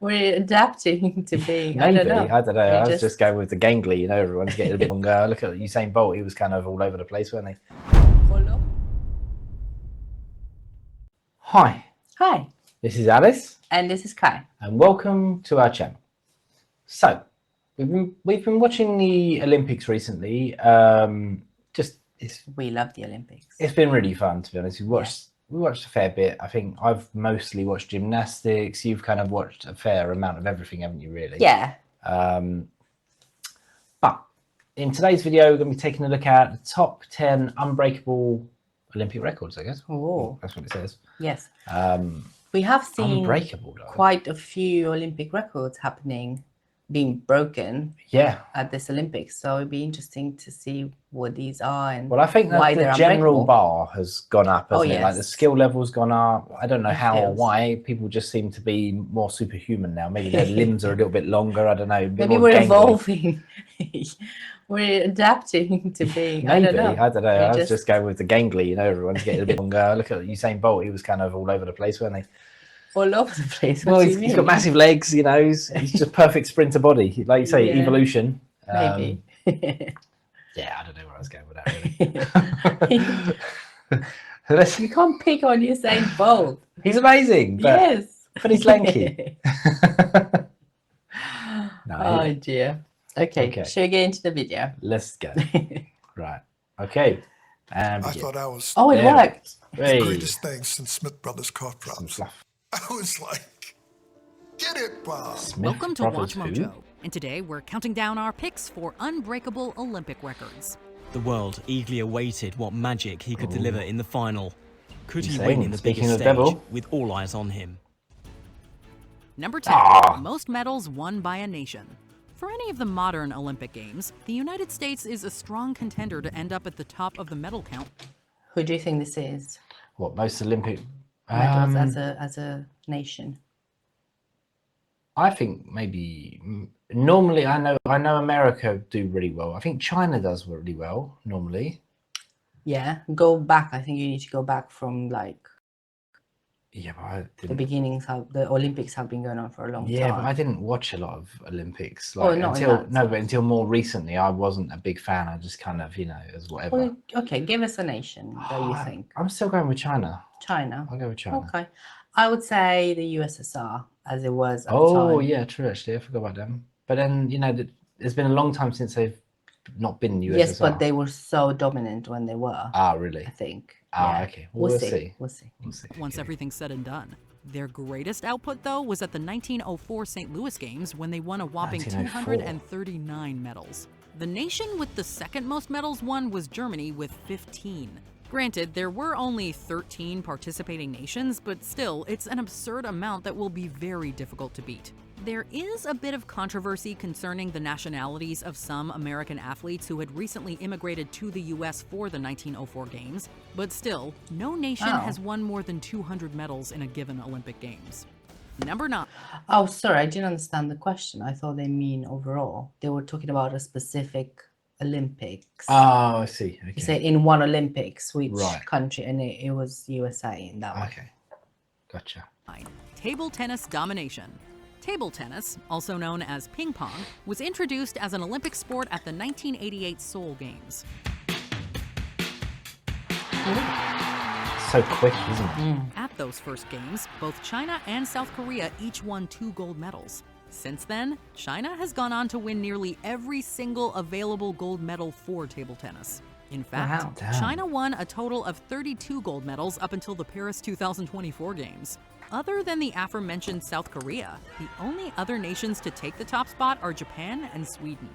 We're adapting to being, Maybe, I don't know. I was just going with the gangly, you know, everyone's getting a bit longer. Look at Usain Bolt, he was kind of all over the place, weren't he? Follow. Hi, Hi, this is Alice, and this is Kai. and welcome to our channel. So, we've been watching the Olympics recently. We love the Olympics. It's been really fun, to be honest. We watched a fair bit. I think I've mostly watched gymnastics. You've kind of watched a fair amount of everything, haven't you, really? Yeah. But in today's video, we're going to be taking a look at the top 10 unbreakable Olympic records, I guess. Oh, that's what it says. Yes. We have seen unbreakable, quite a few Olympic records being broken. Yeah. At this Olympics, so it'd be interesting to see what these are and I think that why the general bar has gone up, hasn't it? Like the skill level's gone up. I don't know how or why. People just seem to be more superhuman now. Maybe their limbs are a little bit longer. I don't know. Maybe we're evolving. We're adapting to being. Maybe, I don't know. I was just going with the gangly, you know, everyone's getting a bit longer. Look at Usain Bolt, he was kind of all over the place, weren't he? All over the place. Well, he's got massive legs, you know, he's just perfect sprinter body. Like you say, evolution. Maybe. Yeah, I don't know where I was going with that, really. You can't pick on Usain Bolt. He's amazing. But, yes. But he's lanky. Oh, dear. Okay, shall we get into the video? Let's go. Right. Okay. I thought I was it worked. The greatest thing since Smith Brothers cough drops. I was like, get it, Bob. Welcome to Watch Mojo, and today we're counting down our picks for Unbreakable Olympic Records. The world eagerly awaited what magic he could deliver in the final. Could he win in the biggest stage with all eyes on him? Number 10, most medals won by a nation. For any of the modern Olympic Games, the United States is a strong contender to end up at the top of the medal count. Who do you think this is? What, most Olympic medals as a nation? I think maybe normally I know America do really well. I think China does really well normally. Yeah, go back. I think you need to go back from like the beginnings. How the Olympics have been going on for a long time. Yeah, but I didn't watch a lot of Olympics. Like, until more recently, I wasn't a big fan. I just kind of, you know, as whatever. Well, okay, give us a nation that you think. I'm still going with China. China. I'll go with China. Okay, I would say the USSR as it was. At the time. Yeah, true. Actually, I forgot about them. But then, you know, there's been a long time since they've not been USSR. Yes, but they were so dominant when they were. Really? I think. Okay. We'll see. We'll see. Once everything's said and done. Their greatest output, though, was at the 1904 St. Louis Games when they won a whopping 239 medals. The nation with the second most medals won was Germany with 15. Granted, there were only 13 participating nations, but still, it's an absurd amount that will be very difficult to beat. There is a bit of controversy concerning the nationalities of some American athletes who had recently immigrated to the US for the 1904 Games, but still, no nation has won more than 200 medals in a given Olympic Games. Number 9. Oh, sorry, I didn't understand the question. I thought they mean overall. They were talking about a specific Olympics. Oh, I see. Okay. You say in one Olympics, which country, and it was USA in that one. Okay, gotcha. Table tennis domination. Table tennis, also known as ping pong, was introduced as an Olympic sport at the 1988 Seoul Games. So quick, isn't it? At those first games, both China and South Korea each won 2 gold medals. Since then, China has gone on to win nearly every single available gold medal for table tennis. In fact, China won a total of 32 gold medals up until the Paris 2024 Games. Other than the aforementioned South Korea, the only other nations to take the top spot are Japan and Sweden.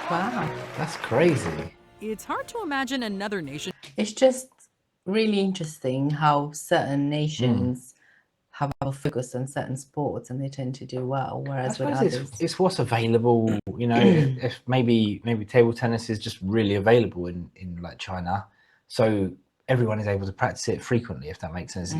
Wow. That's crazy. It's hard to imagine another nation. It's just really interesting how certain nations have a focus on certain sports and they tend to do well, whereas with others... It's what's available, you know. If maybe table tennis is just really available in like China, so everyone is able to practice it frequently, if that makes sense.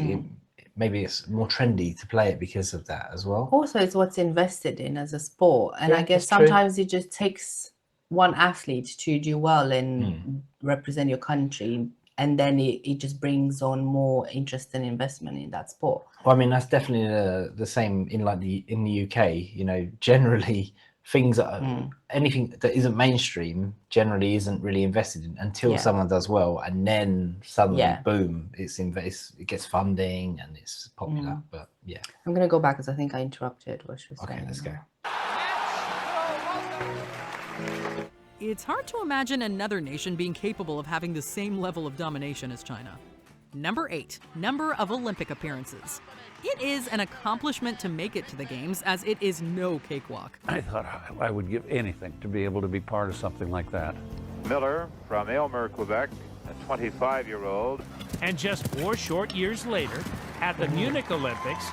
Maybe it's more trendy to play it because of that as well. Also, it's what's invested in as a sport, and I guess sometimes it just takes one athlete to do well and represent your country and then it just brings on more interest and investment in that sport. Well, I mean, that's definitely the same in like in the UK. You know, generally things that are, anything that isn't mainstream generally isn't really invested in until someone does well, and then suddenly boom, it gets funding and it's popular. But yeah, I'm gonna go back because I think I interrupted what she was saying. Okay, let's go. It's hard to imagine another nation being capable of having the same level of domination as China. Number 8, number of Olympic appearances. It is an accomplishment to make it to the Games, as it is no cakewalk. I thought I would give anything to be able to be part of something like that. Miller from Aylmer, Quebec, a 25-year-old. And just 4 short years later, at the Munich Olympics,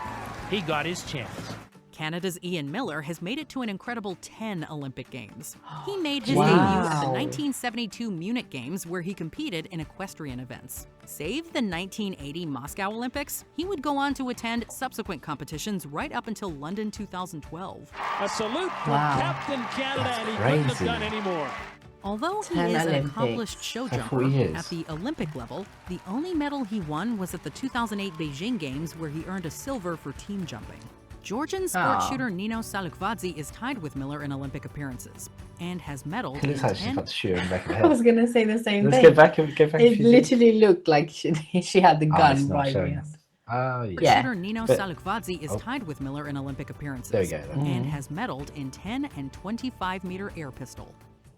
he got his chance. Canada's Ian Miller has made it to an incredible 10 Olympic Games. He made his debut at the 1972 Munich Games, where he competed in equestrian events. Save the 1980 Moscow Olympics, he would go on to attend subsequent competitions right up until London 2012. A salute from Captain Canada, and he couldn't have done any more. Although he is an accomplished show jumper, at the Olympic level, the only medal he won was at the 2008 Beijing Games, where he earned a silver for team jumping. Georgian sport shooter Nino Salukvadze is tied with Miller in Olympic appearances and has medaled in 10. I was going to say the same thing. Let's get back. It literally looked like she had the gun right here. Shooter Nino Salukvadze is tied with Miller in Olympic appearances There you go, and has medaled in 10 and 25-meter air pistol.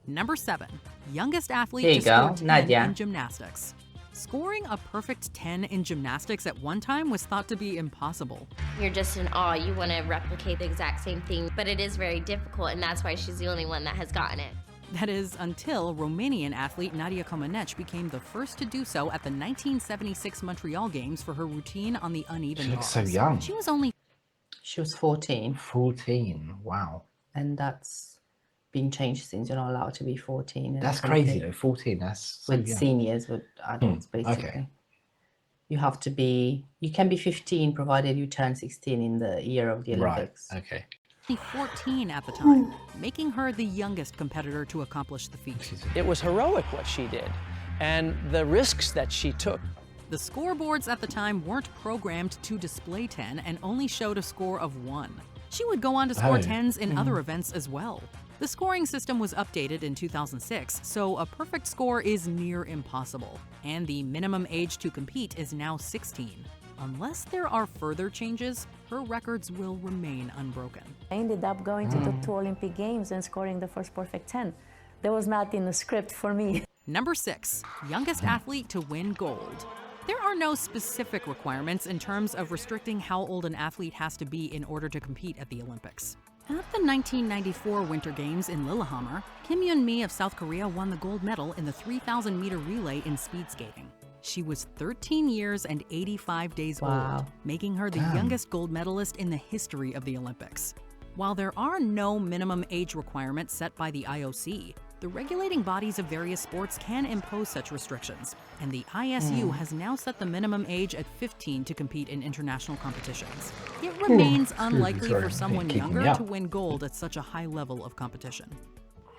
Number 7, youngest athlete to score 10 in gymnastics. Scoring a perfect 10 in gymnastics at one time was thought to be impossible. You're just in awe. You want to replicate the exact same thing, but it is very difficult, and that's why she's the only one that has gotten it. That is until Romanian athlete Nadia Comaneci became the first to do so at the 1976 Montreal Games for her routine on the uneven bars. She looks so young. She was 14. 14, wow. And that's been changed since you're not allowed to be 14. That's crazy though, 14, that's so with young. Seniors, with adults basically. You have to be, you can be 15 provided you turn 16 in the year of the Olympics. Right, okay. 14 at the time, making her the youngest competitor to accomplish the feat. It was heroic what she did, and the risks that she took. The scoreboards at the time weren't programmed to display 10 and only showed a score of 1. She would go on to score 10s in other events as well. The scoring system was updated in 2006, so a perfect score is near impossible, and the minimum age to compete is now 16. Unless there are further changes, her records will remain unbroken. I ended up going to the 2 Olympic Games and scoring the first perfect 10. That was not in the script for me. Number 6, youngest athlete to win gold. There are no specific requirements in terms of restricting how old an athlete has to be in order to compete at the Olympics. At the 1994 Winter Games in Lillehammer, Kim Yeon-mi of South Korea won the gold medal in the 3,000-meter relay in speed skating. She was 13 years and 85 days old, making her the youngest gold medalist in the history of the Olympics. While there are no minimum age requirements set by the IOC, the regulating bodies of various sports can impose such restrictions, and the ISU has now set the minimum age at 15 to compete in international competitions. It remains unlikely for someone younger to win gold at such a high level of competition.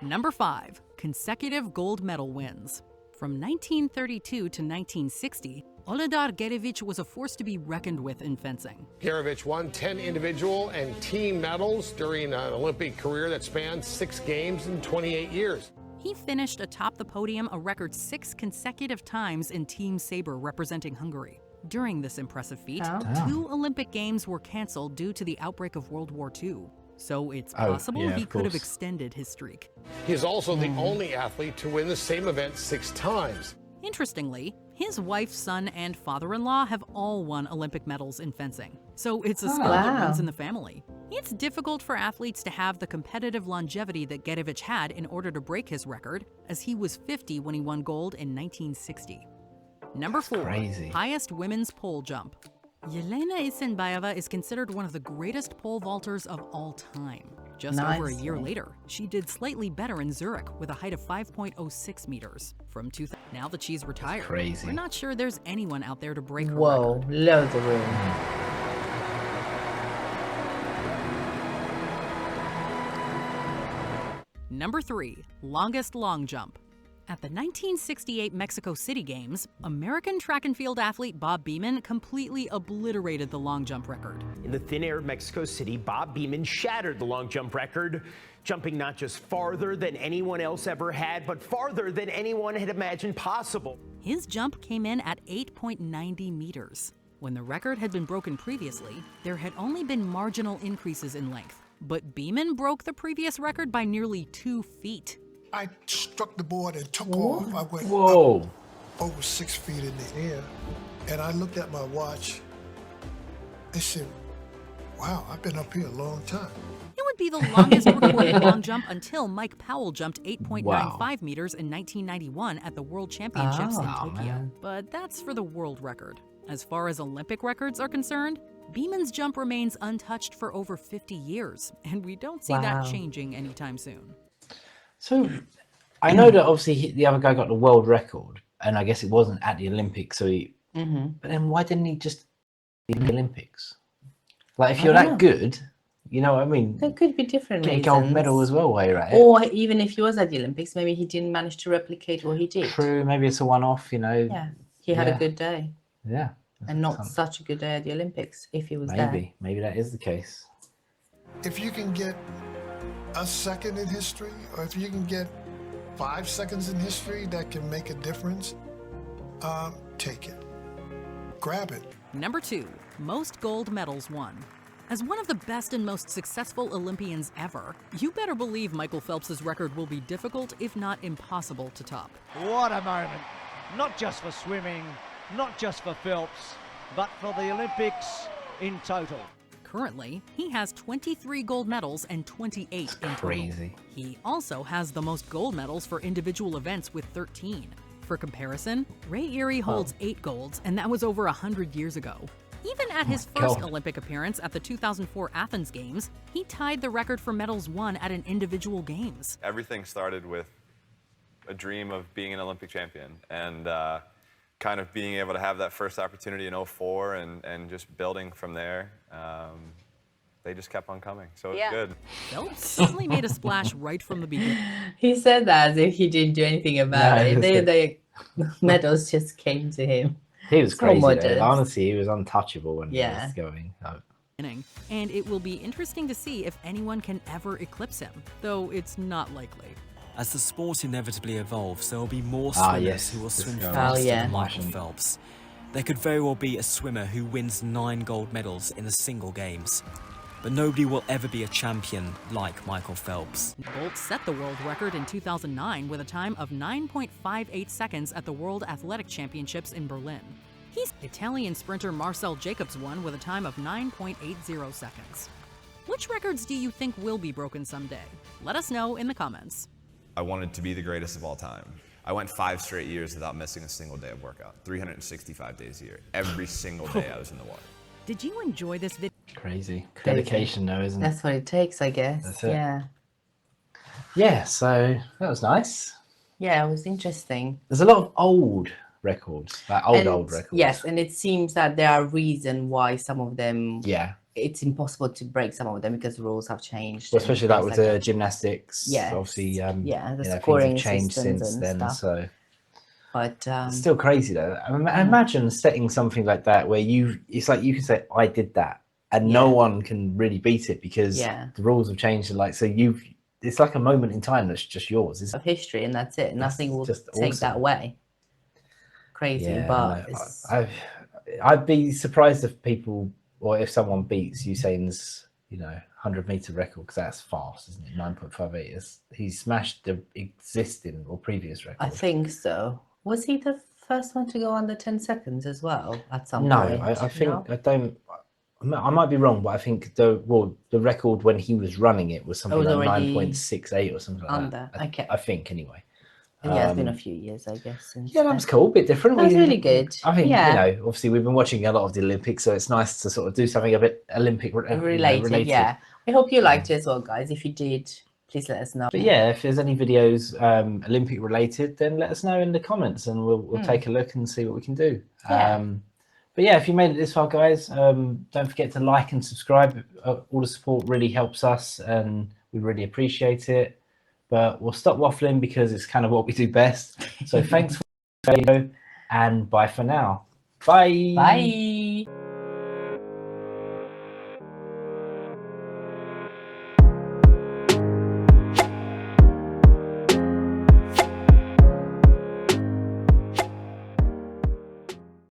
Number 5, consecutive gold medal wins. From 1932 to 1960, Oledar Gerevich was a force to be reckoned with in fencing. Gerevich won 10 individual and team medals during an Olympic career that spanned 6 games in 28 years. He finished atop the podium a record 6 consecutive times in Team Sabre representing Hungary. During this impressive feat, 2 Olympic Games were canceled due to the outbreak of World War II. So it's possible he could have extended his streak. He is also the only athlete to win the same event 6 times. Interestingly, his wife, son, and father-in-law have all won Olympic medals in fencing. So it's a skill that runs in the family. It's difficult for athletes to have the competitive longevity that Gerevich had in order to break his record, as he was 50 when he won gold in 1960. Number 4, highest women's pole jump. Yelena Isinbayeva is considered one of the greatest pole vaulters of all time. Just over a year later, she did slightly better in Zurich with a height of 5.06 meters. From 2000, now that she's retired, we're not sure there's anyone out there to break her record. Loads of room. Number 3, longest long jump. At the 1968 Mexico City Games, American track and field athlete Bob Beamon completely obliterated the long jump record. In the thin air of Mexico City, Bob Beamon shattered the long jump record, jumping not just farther than anyone else ever had, but farther than anyone had imagined possible. His jump came in at 8.90 meters. When the record had been broken previously, there had only been marginal increases in length. But Beamon broke the previous record by nearly 2 feet. I struck the board and took off. I went Whoa. up over 6 feet in the air, and I looked at my watch and said, wow, I've been up here a long time. It would be the longest recorded long jump until Mike Powell jumped 8.95 meters in 1991 at the World Championships in Tokyo. Man. But that's for the world record. As far as Olympic records are concerned, Beamon's jump remains untouched for over 50 years, and we don't see that changing anytime soon. So I know that obviously the other guy got the world record, and I guess it wasn't at the Olympics. So he, but then why didn't he just in the Olympics? Like if you're that good, you know what I mean? There could be different Get a reasons. gold medal as well while you're at it. Or even if he was at the Olympics, maybe he didn't manage to replicate what he did. True, maybe it's a one-off, you know. Yeah, he had a good day. Yeah. And not such a good day at the Olympics if he was there. Maybe that is the case. If you can get a second in history, or if you can get 5 seconds in history that can make a difference, take it. Grab it. Number 2, most gold medals won. As one of the best and most successful Olympians ever, you better believe Michael Phelps' record will be difficult, if not impossible, to top. What a moment. Not just for swimming, not just for Phelps, but for the Olympics in total. Currently, he has 23 gold medals and 28 in total. Crazy. He also has the most gold medals for individual events with 13. For comparison, Ray Erie holds 8 golds, and that was over 100 years ago. Even at his first Olympic appearance at the 2004 Athens Games, he tied the record for medals won at an individual games. Everything started with a dream of being an Olympic champion, and kind of being able to have that first opportunity in 2004 and just building from there. They just kept on coming, so it's good. Phelps certainly made a splash right from the beginning. He said that as if he didn't do anything about it. The medals just came to him. He was So crazy, modest. though. Honestly, he was untouchable when he was going. And it will be interesting to see if anyone can ever eclipse him, though it's not likely. As the sport inevitably evolves, there will be more swimmers who will swim faster than Michael Phelps. There could very well be a swimmer who wins 9 gold medals in a single games. But nobody will ever be a champion like Michael Phelps. Bolt set the world record in 2009 with a time of 9.58 seconds at the World Athletic Championships in Berlin. Italian sprinter Marcel Jacobs won with a time of 9.80 seconds. Which records do you think will be broken someday? Let us know in the comments. I wanted to be the greatest of all time. I went 5 straight years without missing a single day of workout, 365 days a year. Every single day I was in the water. Did you enjoy this video? Crazy. Dedication, though, isn't it? That's what it takes, I guess. That's it. Yeah. Yeah, so that was nice. Yeah, it was interesting. There's a lot of old records, like old records. Yes, and it seems that there are reasons why some of them. Yeah. It's impossible to break some of them because the rules have changed. Well, especially that with the gymnastics. Yes. Obviously, the things scoring have changed systems since and then. stuff. So. But It's still crazy though. Imagine setting something like that where it's like you can say, I did that, and no one can really beat it because the rules have changed. And like, so it's like a moment in time that's just yours. It's of history, and that's it. Nothing will take awesome. that away. Crazy, but I'd be surprised if people, or if someone beats Usain's, 100-meter record, because that's fast, isn't it? 9.58. He smashed the existing or previous record. I think so. Was he the first one to go under 10 seconds as well at some No, point? I think I don't. I might be wrong, but I think the record when he was running it was something like 9.68 or something like under. that. Okay. I think anyway. Yeah, it's been a few years, I guess. Since yeah, that was cool. A bit different. That was really good. I think, obviously we've been watching a lot of the Olympics, so it's nice to sort of do something a bit Olympic related. Yeah. I hope you liked it as well, guys. If you did, please let us know. But yeah, if there's any videos Olympic related, then let us know in the comments and we'll take a look and see what we can do. Yeah. But yeah, if you made it this far, guys, don't forget to like and subscribe. All the support really helps us and we really appreciate it. but we'll stop waffling because it's kind of what we do best. So thanks for the video, and bye for now. Bye. Bye.